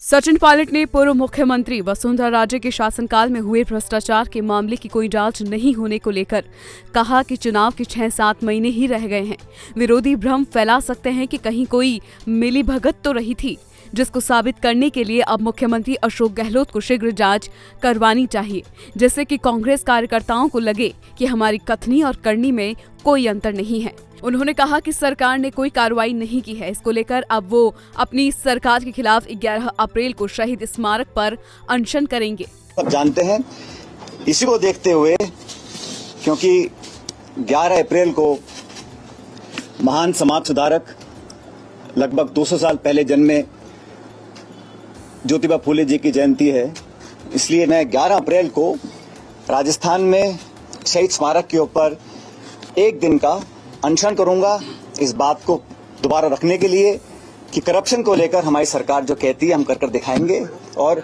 सचिन पायलट ने पूर्व मुख्यमंत्री वसुंधरा राजे के शासनकाल में हुए भ्रष्टाचार के मामले की कोई जांच नहीं होने को लेकर कहा कि चुनाव के 6-7 महीने ही रह गए हैं। विरोधी भ्रम फैला सकते हैं कि कहीं कोई मिलीभगत तो रही थी, जिसको साबित करने के लिए अब मुख्यमंत्री अशोक गहलोत को शीघ्र जांच करवानी चाहिए, जिससे कि कांग्रेस कार्यकर्ताओं को लगे कि हमारी कथनी और करनी में कोई अंतर नहीं है। उन्होंने कहा कि सरकार ने कोई कार्रवाई नहीं की है। इसको लेकर अब वो अपनी सरकार के खिलाफ 11 अप्रैल को शहीद स्मारक पर अनशन करेंगे। सब जानते हैं, इसी को देखते हुए क्योंकि 11 अप्रैल को महान समाज सुधारक लगभग 200 साल पहले जन्मे ज्योतिबा फूले जी की जयंती है, इसलिए मैं 11 अप्रैल को राजस्थान में शहीद स्मारक के ऊपर एक दिन का अनशन करूंगा, इस बात को दोबारा रखने के लिए कि करप्शन को लेकर हमारी सरकार जो कहती है हम कर दिखाएंगे। और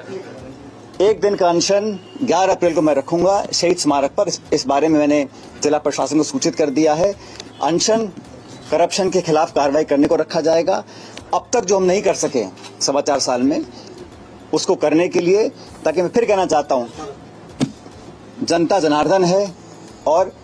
एक दिन का अनशन 11 अप्रैल को मैं रखूंगा शहीद स्मारक पर। इस बारे में मैंने जिला प्रशासन को सूचित कर दिया है। अनशन करप्शन के खिलाफ कार्रवाई करने को रखा जाएगा। अब तक जो हम नहीं कर सके 4.25 साल में, उसको करने के लिए, ताकि मैं फिर कहना चाहता हूं, जनता जनार्दन है और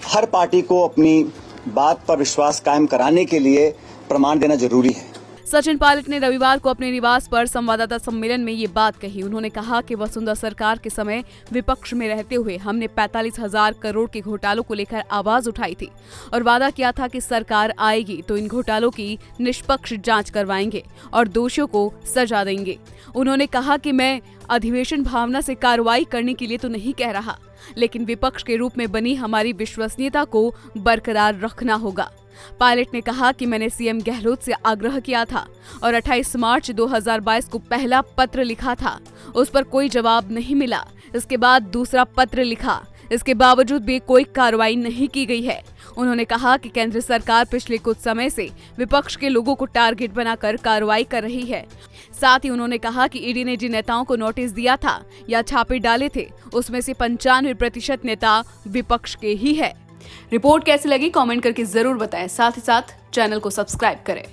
हर पार्टी को अपनी बात पर विश्वास कायम कराने के लिए प्रमाण देना जरूरी है। सचिन पायलट ने रविवार को अपने निवास पर संवाददाता सम्मेलन में ये बात कही। उन्होंने कहा कि वसुंधरा सरकार के समय विपक्ष में रहते हुए हमने 45,000 करोड़ के घोटालों को लेकर आवाज उठाई थी और वादा किया था कि सरकार आएगी तो इन घोटालों की निष्पक्ष जांच करवाएंगे और दोषियों को सजा देंगे। उन्होंने कहा कि मैं अधिवेशन भावना से कार्रवाई करने के लिए तो नहीं कह रहा, लेकिन विपक्ष के रूप में बनी हमारी विश्वसनीयता को बरकरार रखना होगा। पायलट ने कहा कि मैंने सीएम गहलोत से आग्रह किया था और 28 मार्च 2022 को पहला पत्र लिखा था, उस पर कोई जवाब नहीं मिला। इसके बाद दूसरा पत्र लिखा, इसके बावजूद भी कोई कार्रवाई नहीं की गई है। उन्होंने कहा कि केंद्र सरकार पिछले कुछ समय से विपक्ष के लोगों को टारगेट बनाकर कार्रवाई कर रही है। साथ ही उन्होंने कहा कि ईडी ने जिन नेताओं को नोटिस दिया था या छापे डाले थे, उसमें से 95% नेता विपक्ष के ही है। रिपोर्ट कैसी लगी कमेंट करके जरूर बताएं। साथ ही साथ चैनल को सब्सक्राइब करें।